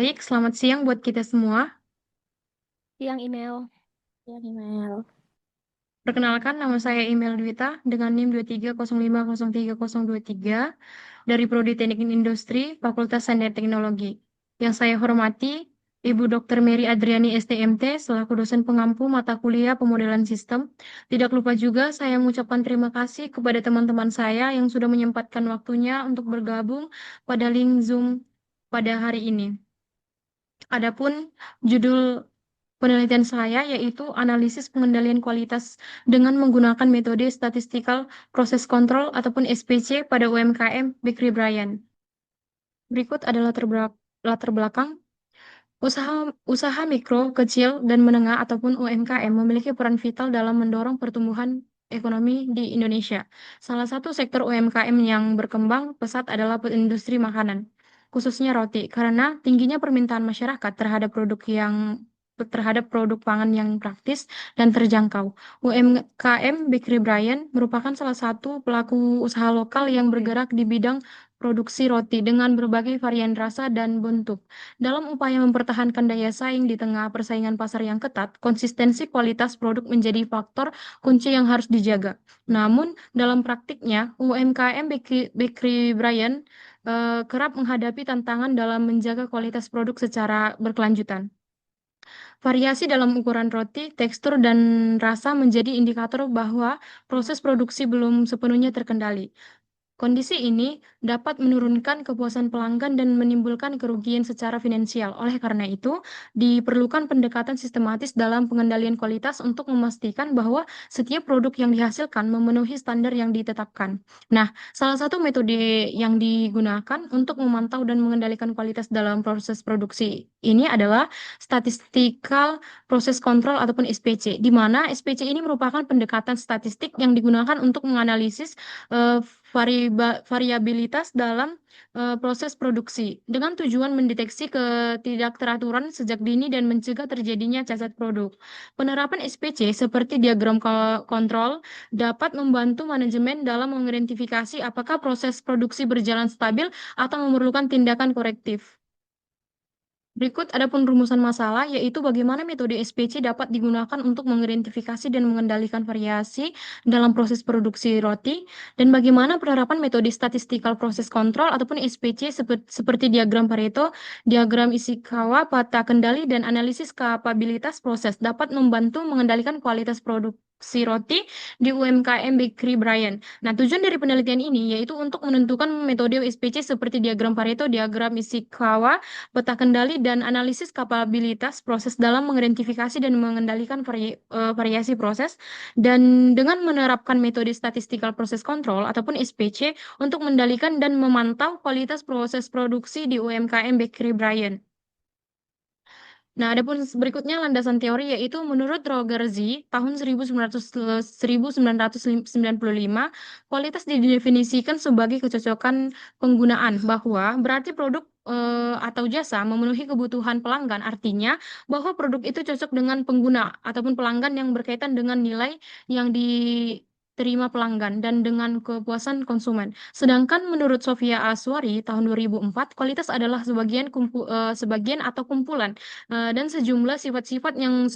Baik, selamat siang buat kita semua. Yang email. Yang email. Perkenalkan, nama saya Email Dwita dengan NIM 23050323 dari Prodi Teknik Industri, Fakultas Sains dan Teknologi. Yang saya hormati, Ibu Dr. Mary Adriani STMT selaku dosen pengampu mata kuliah pemodelan sistem. Tidak lupa juga saya mengucapkan terima kasih kepada teman-teman saya yang sudah menyempatkan waktunya untuk bergabung pada link Zoom pada hari ini. Adapun judul penelitian saya yaitu analisis pengendalian kualitas dengan menggunakan metode statistical process control ataupun SPC pada UMKM Bakery Brian. Berikut adalah latar belakang. Usaha mikro, kecil, dan menengah ataupun UMKM memiliki peran vital dalam mendorong pertumbuhan ekonomi di Indonesia. Salah satu sektor UMKM yang berkembang pesat adalah industri makanan, khususnya roti, karena tingginya permintaan masyarakat terhadap produk pangan yang praktis dan terjangkau. UMKM Bakery Brian merupakan salah satu pelaku usaha lokal yang bergerak di bidang produksi roti dengan berbagai varian rasa dan bentuk. Dalam upaya mempertahankan daya saing di tengah persaingan pasar yang ketat, konsistensi kualitas produk menjadi faktor kunci yang harus dijaga. Namun, dalam praktiknya, UMKM Bakery Brian kerap menghadapi tantangan dalam menjaga kualitas produk secara berkelanjutan. Variasi dalam ukuran roti, tekstur, dan rasa menjadi indikator bahwa proses produksi belum sepenuhnya terkendali. Kondisi ini dapat menurunkan kepuasan pelanggan dan menimbulkan kerugian secara finansial. Oleh karena itu, diperlukan pendekatan sistematis dalam pengendalian kualitas untuk memastikan bahwa setiap produk yang dihasilkan memenuhi standar yang ditetapkan. Nah, salah satu metode yang digunakan untuk memantau dan mengendalikan kualitas dalam proses produksi ini adalah statistical process control ataupun SPC, di mana SPC ini merupakan pendekatan statistik yang digunakan untuk menganalisis eh, variabilitas dalam proses produksi dengan tujuan mendeteksi ketidakteraturan sejak dini dan mencegah terjadinya cacat produk. Penerapan SPC seperti diagram kontrol dapat membantu manajemen dalam mengidentifikasi apakah proses produksi berjalan stabil atau memerlukan tindakan korektif. Berikut ada penrumusan masalah, yaitu bagaimana metode SPC dapat digunakan untuk mengidentifikasi dan mengendalikan variasi dalam proses produksi roti, dan bagaimana penerapan metode statistical process control ataupun SPC seperti diagram Pareto, diagram Ishikawa, peta kendali, dan analisis kapabilitas proses dapat membantu mengendalikan kualitas produksi roti di UMKM Bakery Brian. Nah, tujuan dari penelitian ini yaitu untuk menentukan metode SPC seperti diagram Pareto, diagram Ishikawa, peta kendali, dan analisis kapabilitas proses dalam mengidentifikasi dan mengendalikan variasi proses, dan dengan menerapkan metode statistical process control ataupun SPC untuk mengendalikan dan memantau kualitas proses produksi di UMKM Bakery Brian. Nah, adapun berikutnya landasan teori yaitu menurut Roger Z tahun 1995, kualitas didefinisikan sebagai kecocokan penggunaan, bahwa berarti produk atau jasa memenuhi kebutuhan pelanggan, artinya bahwa produk itu cocok dengan pengguna ataupun pelanggan yang berkaitan dengan nilai yang diterima pelanggan dan dengan kepuasan konsumen. Sedangkan menurut Sofia Aswari tahun 2004, kualitas adalah sebagian atau kumpulan dan sejumlah sifat-sifat yang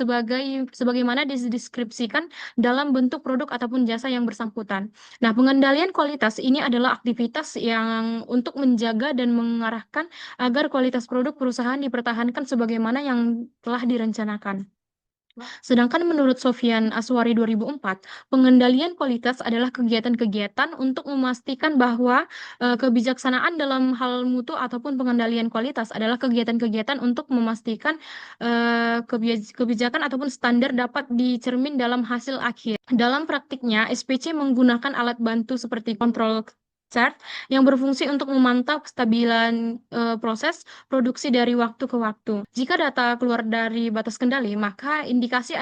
sebagaimana dideskripsikan dalam bentuk produk ataupun jasa yang bersangkutan. Nah, pengendalian kualitas ini adalah aktivitas yang untuk menjaga dan mengarahkan agar kualitas produk perusahaan dipertahankan sebagaimana yang telah direncanakan. Sedangkan menurut Sofyan Aswari 2004, pengendalian kualitas adalah kegiatan-kegiatan untuk memastikan bahwa kebijaksanaan dalam hal mutu ataupun pengendalian kualitas adalah kegiatan-kegiatan untuk memastikan kebijakan ataupun standar dapat dicermin dalam hasil akhir. Dalam praktiknya, SPC menggunakan alat bantu seperti kontrol chart yang berfungsi untuk memantau kestabilan proses produksi dari waktu ke waktu. Jika data keluar dari batas kendali, maka indikasi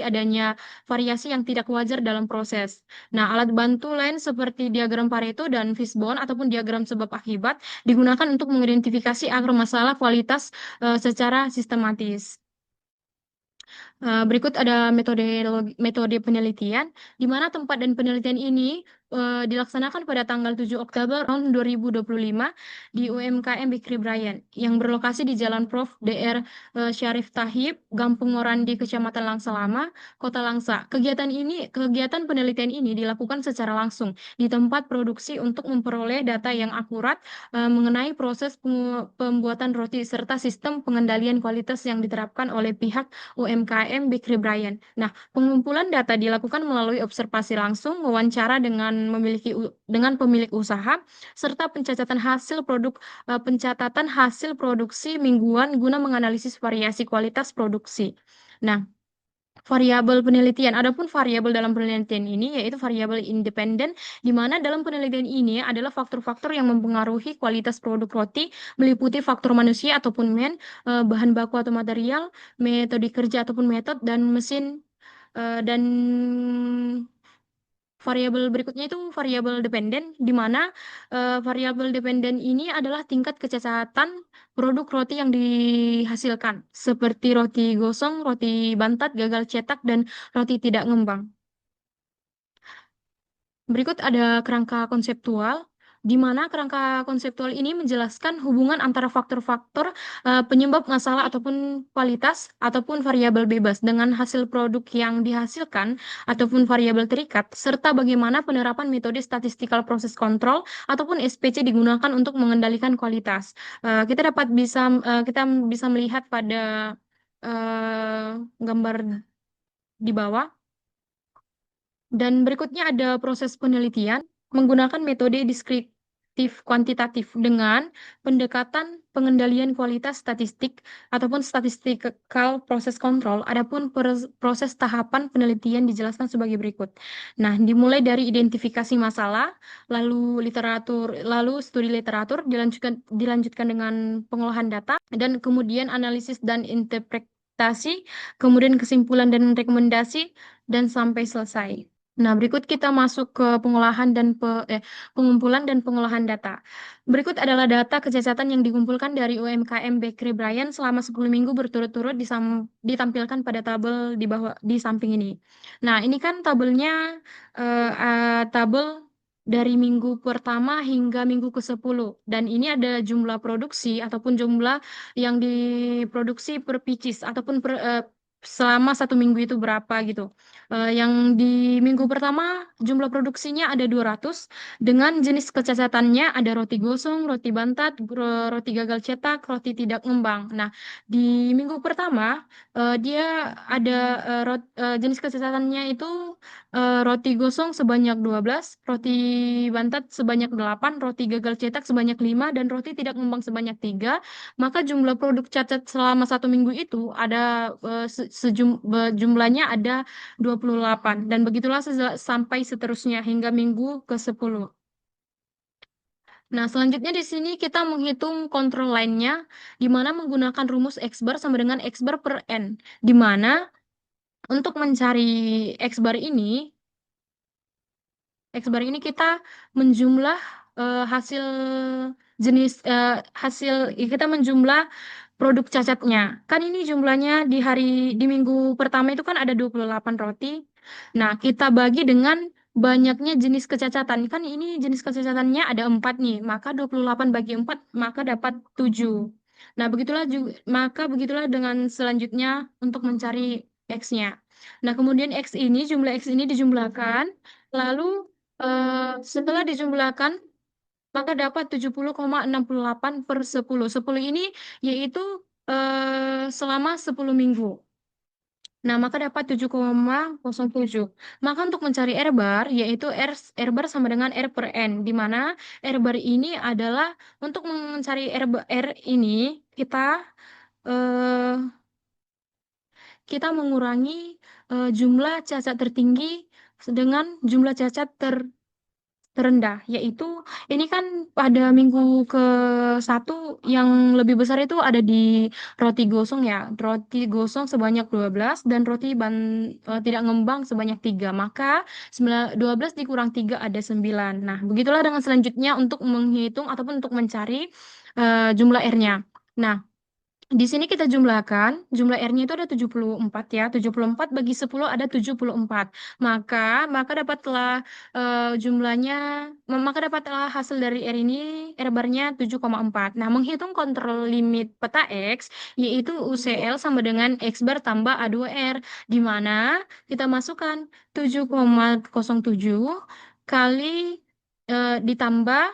adanya variasi yang tidak wajar dalam proses. Nah, alat bantu lain seperti diagram Pareto dan Fishbone ataupun diagram sebab akibat digunakan untuk mengidentifikasi akar masalah kualitas secara sistematis. Berikut ada metode penelitian, di mana tempat dan penelitian ini dilaksanakan pada tanggal 7 Oktober tahun 2025 di UMKM Bikri Bryan yang berlokasi di Jalan Prof. Dr. Syarif Tahib, Gampung Morandi, Kecamatan Langsa Lama, Kota Langsa. Kegiatan penelitian ini dilakukan secara langsung di tempat produksi untuk memperoleh data yang akurat mengenai proses pembuatan roti serta sistem pengendalian kualitas yang diterapkan oleh pihak UMKM Bikri Bryan. Nah, pengumpulan data dilakukan melalui observasi langsung, wawancara dengan pemilik usaha, serta pencatatan hasil produksi mingguan guna menganalisis variasi kualitas produksi. Nah, variabel penelitian. Adapun variabel dalam penelitian ini yaitu variabel independen, di mana dalam penelitian ini adalah faktor-faktor yang mempengaruhi kualitas produk roti, meliputi faktor manusia ataupun bahan baku atau material, metode kerja ataupun metode, dan mesin dan variabel berikutnya itu variabel dependen, di mana variabel dependen ini adalah tingkat kecacatan produk roti yang dihasilkan, seperti roti gosong, roti bantat, gagal cetak, dan roti tidak ngembang. Berikut ada kerangka konseptual, di mana kerangka konseptual ini menjelaskan hubungan antara faktor-faktor penyebab masalah ataupun kualitas ataupun variabel bebas dengan hasil produk yang dihasilkan ataupun variabel terikat, serta bagaimana penerapan metode statistical process control ataupun SPC digunakan untuk mengendalikan kualitas. Kita bisa melihat pada gambar di bawah. Dan berikutnya ada proses penelitian menggunakan metode deskriptif kuantitatif dengan pendekatan pengendalian kualitas statistik ataupun statistical process control. Adapun proses tahapan penelitian dijelaskan sebagai berikut. Nah, dimulai dari identifikasi masalah, lalu studi literatur, dilanjutkan dengan pengolahan data, dan kemudian analisis dan interpretasi, kemudian kesimpulan dan rekomendasi, dan sampai selesai. Nah, berikut kita masuk ke pengumpulan dan pengolahan data. Berikut adalah data kecacatan yang dikumpulkan dari UMKM Bakery Bryan selama 10 minggu berturut-turut ditampilkan pada tabel di bawah di samping ini. Nah, ini kan tabel dari minggu pertama hingga minggu ke-10, dan ini ada jumlah produksi ataupun jumlah yang diproduksi per pieces ataupun selama 1 minggu itu berapa gitu. Yang di minggu pertama jumlah produksinya ada 200 dengan jenis kecacatannya ada roti gosong, roti bantat, roti gagal cetak, roti tidak ngembang. Nah, di minggu pertama dia ada jenis kecacatannya itu roti gosong sebanyak 12, roti bantat sebanyak 8, roti gagal cetak sebanyak 5, dan roti tidak ngembang sebanyak 3. Maka jumlah produk cacat selama 1 minggu itu ada jumlahnya ada 28, dan begitulah sampai seterusnya hingga minggu ke-10. Nah, selanjutnya di sini kita menghitung kontrol lainnya, di mana menggunakan rumus X bar sama dengan X bar per N, di mana untuk mencari X bar ini, kita menjumlah hasil kita menjumlah produk cacatnya. Kan ini jumlahnya di minggu pertama itu kan ada 28 roti. Nah, kita bagi dengan banyaknya jenis kecacatan. Kan ini jenis kecacatannya ada 4 nih. Maka 28 bagi 4 maka dapat 7. Nah, begitulah dengan selanjutnya untuk mencari X-nya. Nah, kemudian jumlah X ini dijumlahkan. Lalu setelah dijumlahkan maka dapat 70,68 per 10. 10 ini yaitu selama 10 minggu. Nah, maka dapat 7,07. Maka untuk mencari R bar, yaitu R bar sama dengan R per N, di mana R bar ini adalah untuk mencari R ini eh, kita mengurangi jumlah cacat tertinggi dengan jumlah cacat terendah, yaitu ini kan pada minggu ke-1 yang lebih besar itu ada di roti gosong ya. Roti gosong sebanyak 12 dan tidak ngembang sebanyak 3. Maka 12 dikurang 3 ada 9. Nah, begitulah dengan selanjutnya untuk menghitung ataupun untuk mencari jumlah R-nya. Nah, Di sini kita jumlahkan, jumlah R-nya itu ada 74 ya. 74 bagi 10 ada 74. Maka dapatlah jumlahnya, maka dapatlah hasil dari R ini, R barnya 7,4. Nah, menghitung kontrol limit peta X, yaitu UCL sama dengan X bar tambah A2R, di mana kita masukkan 7,07 kali ditambah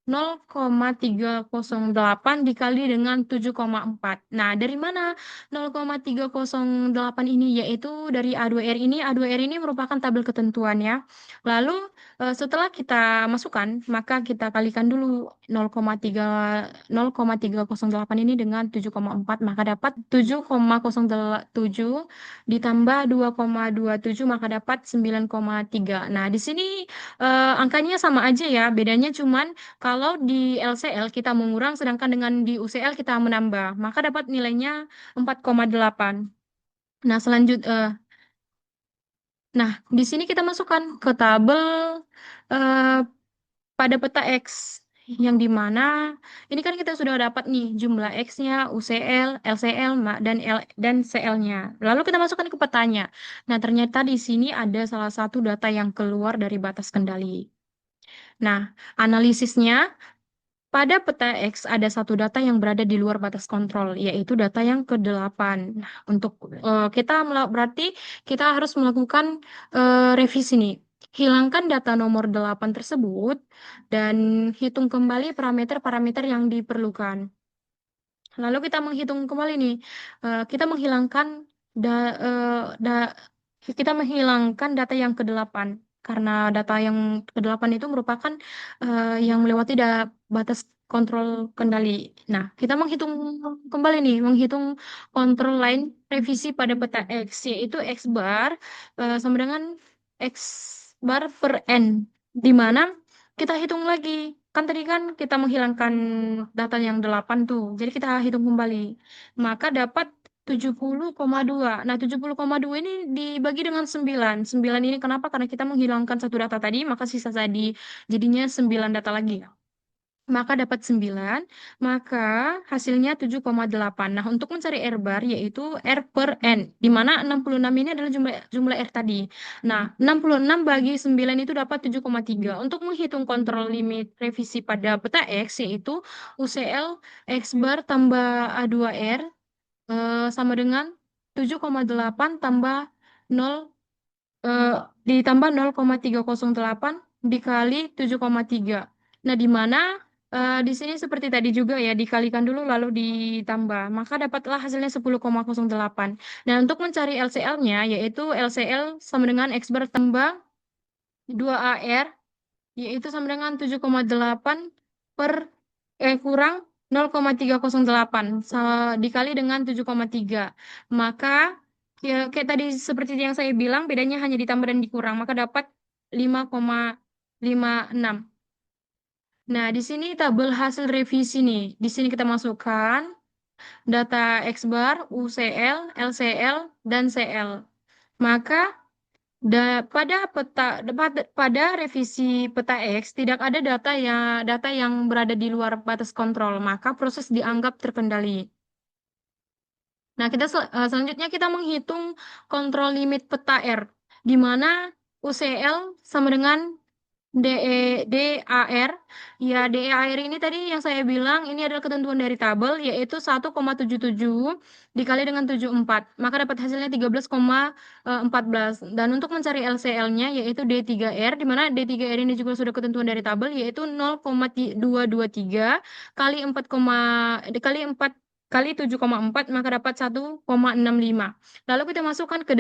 0,308 dikali dengan 7,4. Nah, dari mana 0,308 ini? Yaitu dari A2R ini. A2R ini merupakan tabel ketentuan ya. Lalu setelah kita masukkan, maka kita kalikan dulu 0,308 ini dengan 7,4, maka dapat 7,07 ditambah 2,27, maka dapat 9,3. Nah, di sini angkanya sama aja ya, bedanya cuman kalau di LCL kita mengurang, sedangkan dengan di UCL kita menambah, maka dapat nilainya 4,8. Nah, nah, di sini kita masukkan ke tabel eh, pada peta X, yang di mana ini kan kita sudah dapat nih jumlah X-nya, UCL, LCL, dan CL-nya. Lalu kita masukkan ke petanya. Nah, ternyata di sini ada salah satu data yang keluar dari batas kendali. Nah, analisisnya pada peta X ada satu data yang berada di luar batas kontrol, yaitu data yang ke-8. Nah, untuk berarti kita harus melakukan revisi nih. Hilangkan data nomor 8 tersebut dan hitung kembali parameter-parameter yang diperlukan. Lalu kita menghitung kembali nih, kita menghilangkan da, eh, da, kita menghilangkan data yang ke-8 karena data yang ke-8 itu merupakan yang melewati batas kontrol kendali. Nah, kita menghitung kembali nih, menghitung kontrol lain revisi pada peta X, yaitu X bar sama dengan X bar per N, di mana kita hitung lagi. Kan tadi kan kita menghilangkan data yang 8 tuh. Jadi kita hitung kembali. Maka dapat 70,2. Nah, 70,2 ini dibagi dengan 9. 9 ini kenapa? Karena kita menghilangkan satu data tadi, maka sisa tadi jadinya 9 data lagi. Maka dapat 9, maka hasilnya 7,8. Nah, untuk mencari R bar yaitu R per N, di mana 66 ini adalah jumlah R tadi. Nah, 66 bagi 9 itu dapat 7,3. Untuk menghitung kontrol limit revisi pada peta X yaitu UCL X bar tambah A2R sama dengan 7,8 tambah 0 eh, ditambah 0,308 dikali 7,3. Nah, di mana di sini seperti tadi juga ya, dikalikan dulu lalu ditambah. Maka dapatlah hasilnya 10,08. Nah, untuk mencari LCL-nya, yaitu LCL sama dengan X bar tambah 2AR, yaitu sama dengan 7,8 per kurang 0,308 dikali dengan 7,3. Maka ya, kayak tadi seperti yang saya bilang, bedanya hanya ditambah dan dikurang, maka dapat 5,56. Nah, di sini tabel hasil revisi nih. Di sini kita masukkan data X bar, UCL, LCL, dan CL. Maka pada revisi peta X tidak ada data yang berada di luar batas kontrol, maka proses dianggap terkendali. Nah, selanjutnya kita menghitung kontrol limit peta R, di mana UCL sama dengan DAR. Ya, DAR ini tadi yang saya bilang, ini adalah ketentuan dari tabel, yaitu 1,77 dikali dengan 74. Maka dapat hasilnya 13,14. Dan untuk mencari LCL-nya, yaitu D3R, di mana D3R ini juga sudah ketentuan dari tabel, yaitu 0,223 kali 4 kali 7,4, maka dapat 1,65. Lalu kita masukkan ke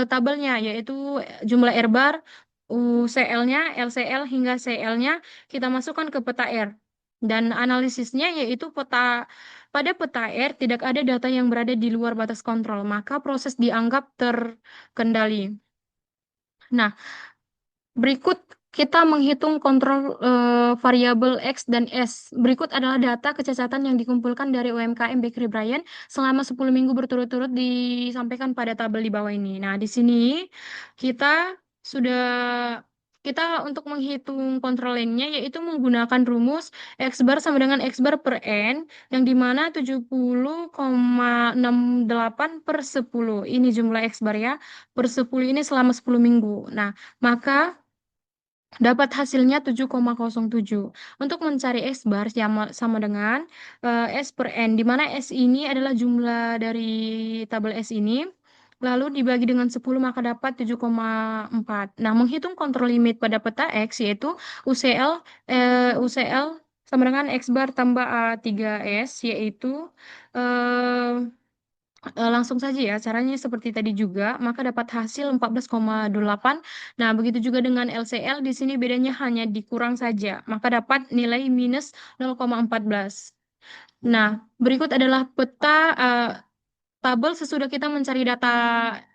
tabelnya, yaitu jumlah R bar, UCL-nya, LCL hingga CL-nya kita masukkan ke peta R. Dan analisisnya yaitu pada peta R tidak ada data yang berada di luar batas kontrol, maka proses dianggap terkendali. Nah, berikut kita menghitung kontrol variabel X dan S. Berikut adalah data kecacatan yang dikumpulkan dari UMKM Bakery Brian selama 10 minggu berturut-turut disampaikan pada tabel di bawah ini. Nah, di sini kita sudah kita untuk menghitung kontrol lainnya yaitu menggunakan rumus X bar sama dengan X bar per N yang dimana 70,68 per 10. Ini jumlah X bar ya. Per 10 ini selama 10 minggu. Nah, maka dapat hasilnya 7,07. Untuk mencari S bar sama dengan S per N, di mana S ini adalah jumlah dari tabel S ini. Lalu dibagi dengan 10 maka dapat 7,4. Nah, menghitung kontrol limit pada peta X yaitu UCL UCL sama dengan X bar tambah A3S yaitu eh, langsung saja ya, caranya seperti tadi juga, maka dapat hasil 14,8. Nah, begitu juga dengan LCL, di sini bedanya hanya dikurang saja, maka dapat nilai minus 0,14. Nah, berikut adalah peta tabel sesudah kita mencari data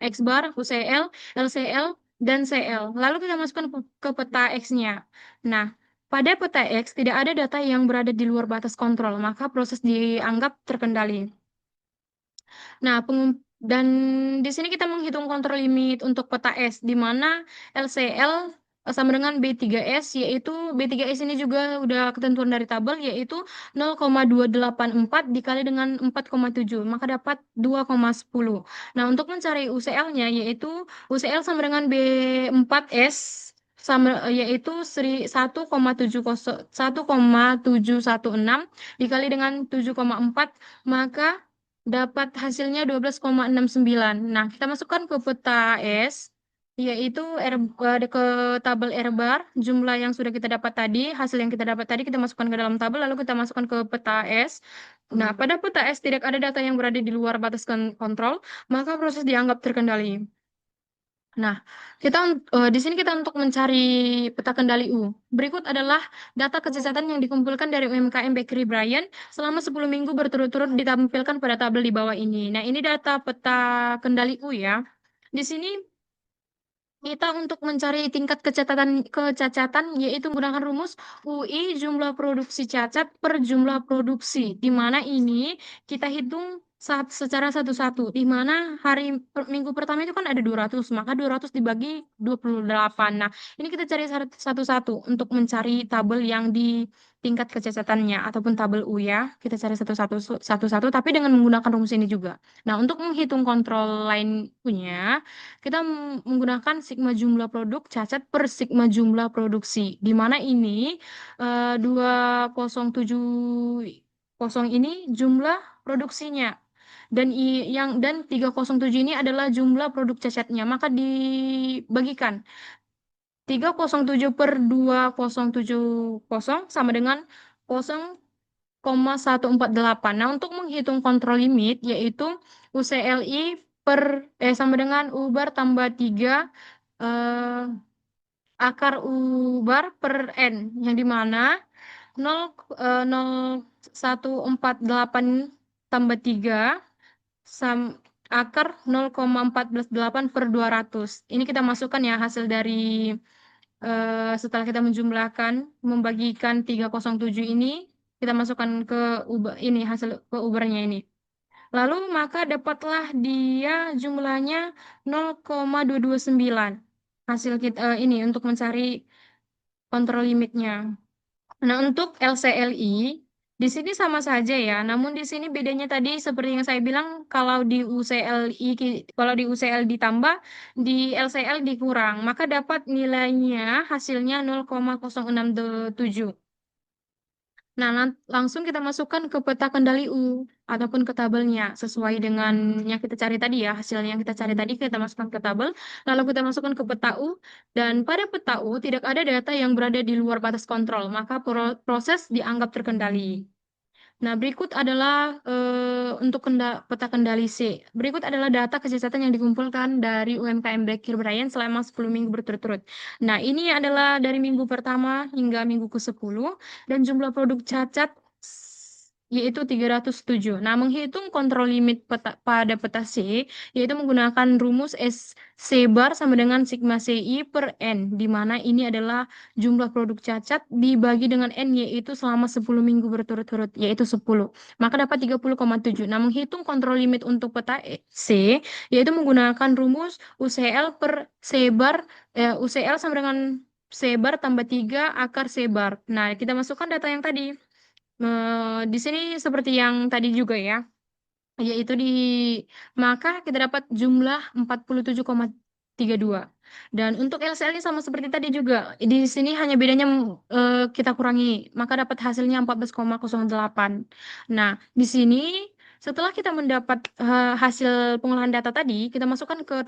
X bar, UCL, LCL, dan CL. Lalu kita masukkan ke peta X-nya. Nah, pada peta X tidak ada data yang berada di luar batas kontrol, maka proses dianggap terkendali. Nah, dan di sini kita menghitung kontrol limit untuk peta S, di mana LCL sama dengan B3S, yaitu B3S ini juga udah ketentuan dari tabel, yaitu 0,284 dikali dengan 4,7, maka dapat 2,10. Nah, untuk mencari UCL-nya, yaitu UCL sama dengan B4S, yaitu 1,716 dikali dengan 7,4 maka dapat hasilnya 12,69. Nah, kita masukkan ke peta S, yaitu ke tabel R bar, jumlah yang sudah kita dapat tadi, hasil yang kita dapat tadi kita masukkan ke dalam tabel, lalu kita masukkan ke peta S. Nah, pada peta S tidak ada data yang berada di luar batas kontrol, maka proses dianggap terkendali. Nah, di sini kita untuk mencari peta kendali U. Berikut adalah data kecacatan yang dikumpulkan dari UMKM Bakery Brian selama 10 minggu berturut-turut ditampilkan pada tabel di bawah ini. Nah, ini data peta kendali U ya. Di sini kita untuk mencari tingkat kecacatan yaitu menggunakan rumus UI jumlah produksi cacat per jumlah produksi. Di mana ini kita hitung secara satu-satu. Di mana minggu pertama itu kan ada 200, maka 200 dibagi 28. Nah, ini kita cari satu-satu untuk mencari tabel yang di tingkat kecacatannya ataupun tabel U ya. Kita cari satu-satu tapi dengan menggunakan rumus ini juga. Nah, untuk menghitung kontrol lain punya kita menggunakan sigma jumlah produk cacat per sigma jumlah produksi. Di mana ini 2070 ini jumlah produksinya. Dan 307 ini adalah jumlah produk cacatnya. Maka dibagikan 307 per 2070 sama dengan 0,148. Nah, untuk menghitung kontrol limit yaitu UCLI sama dengan U bar tambah 3 eh, akar U bar per N yang dimana 0,148 tambah 3 sam, akar 0,148 per 200. Ini kita masukkan ya hasil dari setelah kita menjumlahkan, membagikan 307 ini, kita masukkan ke ini hasil ke ubernya ini. Lalu maka dapatlah dia jumlahnya 0,229. Hasil kita ini untuk mencari kontrol limitnya. Nah, untuk LCLI di sini sama saja ya. Namun di sini bedanya tadi seperti yang saya bilang kalau di UCL ditambah di LCL dikurang, maka dapat nilainya hasilnya 0,067. Nah, langsung kita masukkan ke peta kendali U ataupun ke tabelnya sesuai dengan yang kita cari tadi ya. Hasil yang kita cari tadi kita masukkan ke tabel, lalu kita masukkan ke peta U dan pada peta U tidak ada data yang berada di luar batas kontrol, maka proses dianggap terkendali. Nah, berikut adalah untuk peta kendali C. Berikut adalah data kecacatan yang dikumpulkan dari UMKM Bakery Brian selama 10 minggu berturut-turut. Nah, ini adalah dari minggu pertama hingga minggu ke-10 dan jumlah produk cacat yaitu 307. Nah, menghitung kontrol limit pada peta C yaitu menggunakan rumus SC bar sama dengan sigma CI per N, di mana ini adalah jumlah produk cacat dibagi dengan N yaitu selama 10 minggu berturut-turut yaitu 10. Maka dapat 30,7. Nah, menghitung kontrol limit untuk peta C yaitu menggunakan rumus UCL per C bar UCL sama dengan sebar tambah 3 akar sebar. Nah, kita masukkan data yang tadi. Di sini seperti yang tadi juga ya, yaitu maka kita dapat jumlah 47,32. Dan untuk LCL-nya sama seperti tadi juga. Di sini hanya bedanya kita kurangi, maka dapat hasilnya 14,08. Nah, di sini setelah kita mendapat hasil pengolahan data tadi, kita masukkan ke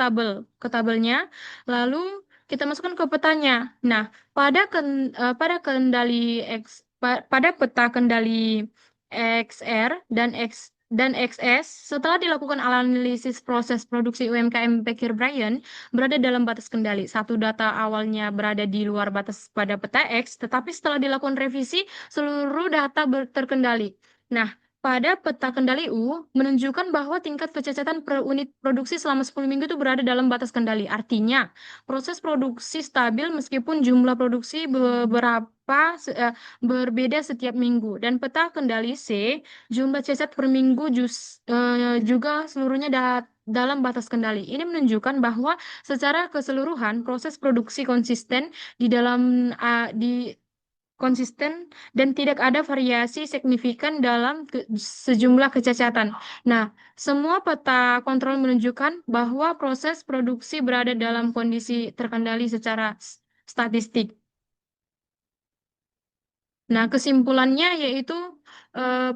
tabelnya, lalu kita masukkan ke petanya. Nah, pada kendali pada peta kendali XR dan XS, setelah dilakukan analisis proses produksi UMKM Bekir Bryan berada dalam batas kendali. Satu data awalnya berada di luar batas pada peta X, tetapi setelah dilakukan revisi, seluruh data terkendali. Nah, pada peta kendali U menunjukkan bahwa tingkat kecacatan per unit produksi selama 10 minggu itu berada dalam batas kendali. Artinya, proses produksi stabil meskipun jumlah produksi berbeda setiap minggu. Dan peta kendali C, jumlah cacat per minggu juga seluruhnya dalam batas kendali. Ini menunjukkan bahwa secara keseluruhan proses produksi konsisten dan tidak ada variasi signifikan dalam sejumlah kecacatan. Nah, semua peta kontrol menunjukkan bahwa proses produksi berada dalam kondisi terkendali secara statistik. Nah, kesimpulannya yaitu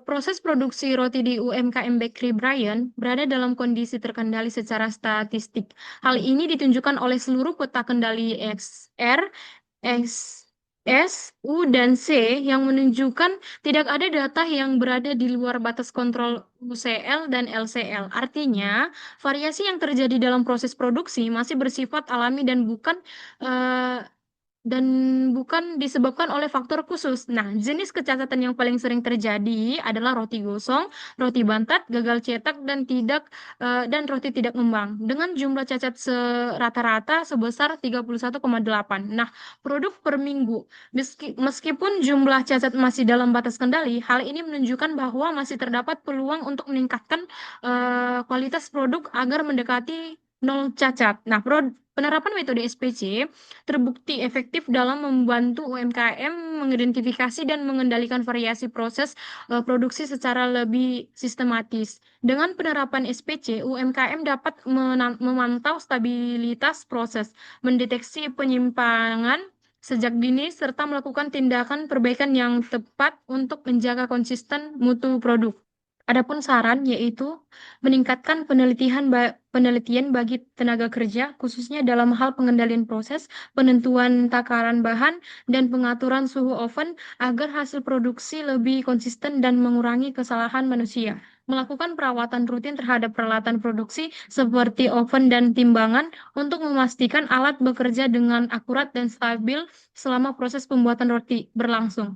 proses produksi roti di UMKM Bakery Bryan berada dalam kondisi terkendali secara statistik. Hal ini ditunjukkan oleh seluruh peta kendali XR, X, S, U, dan C yang menunjukkan tidak ada data yang berada di luar batas kontrol UCL dan LCL. Artinya, variasi yang terjadi dalam proses produksi masih bersifat alami eh, dan bukan disebabkan oleh faktor khusus. Nah, jenis kecacatan yang paling sering terjadi adalah roti gosong, roti bantat, gagal cetak, dan roti tidak ngembang dengan jumlah cacat rata-rata sebesar 31,8. Nah, produk per minggu. Meskipun jumlah cacat masih dalam batas kendali, hal ini menunjukkan bahwa masih terdapat peluang untuk meningkatkan kualitas produk agar mendekati nol cacat. Nah, penerapan metode SPC terbukti efektif dalam membantu UMKM mengidentifikasi dan mengendalikan variasi proses produksi secara lebih sistematis. Dengan penerapan SPC, UMKM dapat memantau stabilitas proses, mendeteksi penyimpangan sejak dini, serta melakukan tindakan perbaikan yang tepat untuk menjaga konsisten mutu produk. Adapun saran yaitu meningkatkan penelitian bagi tenaga kerja, khususnya dalam hal pengendalian proses, penentuan takaran bahan, dan pengaturan suhu oven agar hasil produksi lebih konsisten dan mengurangi kesalahan manusia. Melakukan perawatan rutin terhadap peralatan produksi seperti oven dan timbangan untuk memastikan alat bekerja dengan akurat dan stabil selama proses pembuatan roti berlangsung.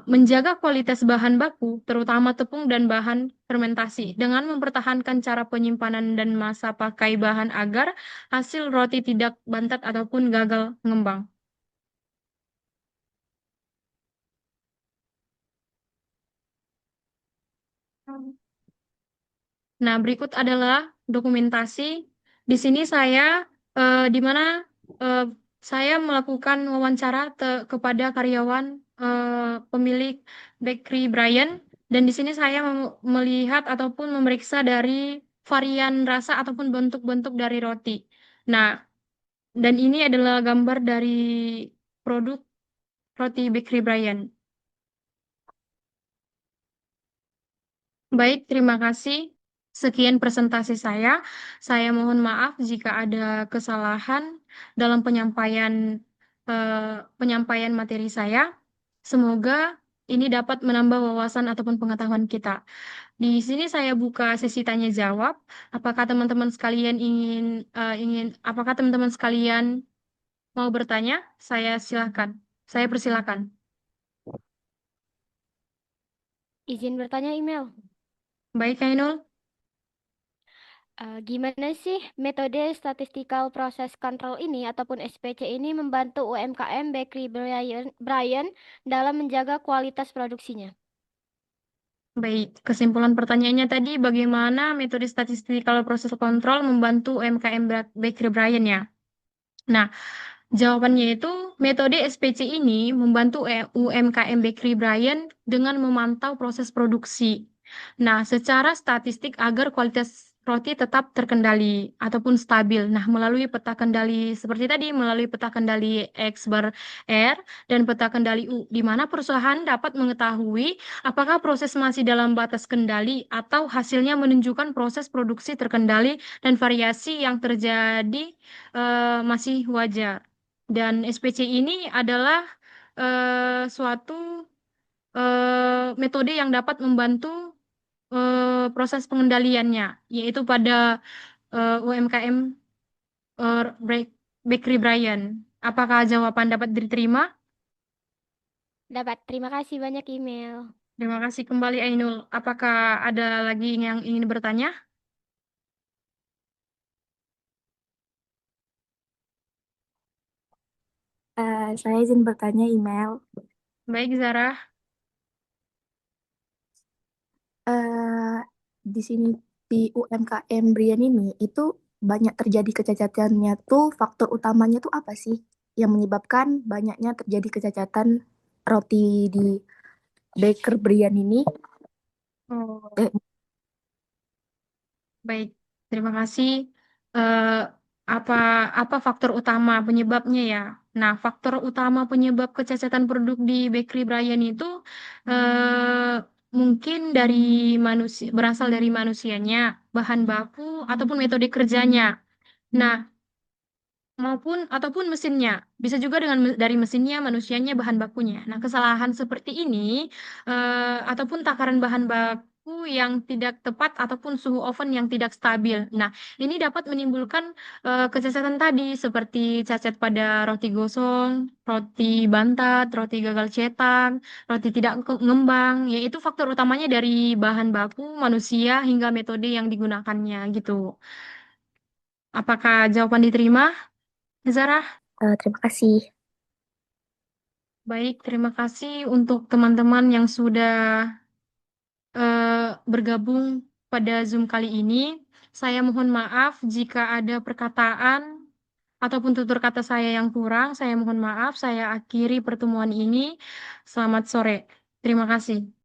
Menjaga kualitas bahan baku, terutama tepung dan bahan fermentasi, dengan mempertahankan cara penyimpanan dan masa pakai bahan agar hasil roti tidak bantat ataupun gagal mengembang. Nah, berikut adalah dokumentasi. Di sini di mana eh, saya melakukan wawancara kepada karyawan pemilik Bakery Brian, dan di sini saya melihat ataupun memeriksa dari varian rasa ataupun bentuk-bentuk dari roti. Nah, dan ini adalah gambar dari produk roti Bakery Brian. Baik, terima kasih. Sekian presentasi saya. Saya mohon maaf jika ada kesalahan dalam eh, penyampaian materi saya. Semoga ini dapat menambah wawasan ataupun pengetahuan kita. Di sini saya buka sesi tanya jawab. Apakah teman-teman sekalian apakah teman-teman sekalian mau bertanya? Saya persilakan. Izin bertanya email. Baik, Kak Ainul. Gimana sih metode statistical process control ini ataupun SPC ini membantu UMKM Bakery Bryan dalam menjaga kualitas produksinya? Baik, kesimpulan pertanyaannya tadi bagaimana metode statistical process control membantu UMKM Bakery Bryan ya? Nah, jawabannya itu Metode SPC ini membantu UMKM Bakery Brian dengan memantau proses produksi. Nah, secara statistik agar kualitas roti tetap terkendali ataupun stabil. Nah, melalui peta kendali seperti tadi, melalui peta kendali X bar R dan peta kendali U, di mana perusahaan dapat mengetahui apakah proses masih dalam batas kendali atau hasilnya menunjukkan proses produksi terkendali dan variasi yang terjadi masih wajar. Dan SPC ini adalah suatu metode yang dapat membantu proses pengendaliannya, yaitu pada UMKM Bakery Brian. Apakah jawaban dapat diterima? Dapat. Terima kasih banyak email. Terima kasih kembali Ainul. Apakah ada lagi yang ingin bertanya? Saya izin bertanya email. Baik, Zara. Eh, di sini di UMKM Brian ini itu banyak terjadi kecacatannya tuh faktor utamanya tuh apa sih yang menyebabkan banyaknya terjadi kecacatan roti di Baker Brian ini? Oh, Eh, baik, terima kasih. Eh, apa apa faktor utama penyebabnya ya? Nah, faktor utama penyebab kecacatan produk di Bakery Brian itu mungkin dari manusia, berasal dari manusianya, bahan baku ataupun metode kerjanya. Nah, maupun ataupun mesinnya. Bisa juga dengan dari mesinnya, manusianya, bahan bakunya. Nah, kesalahan seperti ini ataupun takaran bahan baku yang tidak tepat ataupun suhu oven yang tidak stabil. Nah, ini dapat menimbulkan kecacatan tadi seperti cacat pada roti gosong, roti bantat, roti gagal cetak, roti tidak ngembang, yaitu faktor utamanya dari bahan baku, manusia hingga metode yang digunakannya gitu. Apakah jawaban diterima, Zara? terima kasih. Baik, terima kasih untuk teman-teman yang sudah bergabung pada Zoom kali ini. Saya mohon maaf jika ada perkataan ataupun tutur kata saya yang kurang. Saya mohon maaf, saya akhiri pertemuan ini. Selamat sore. Terima kasih.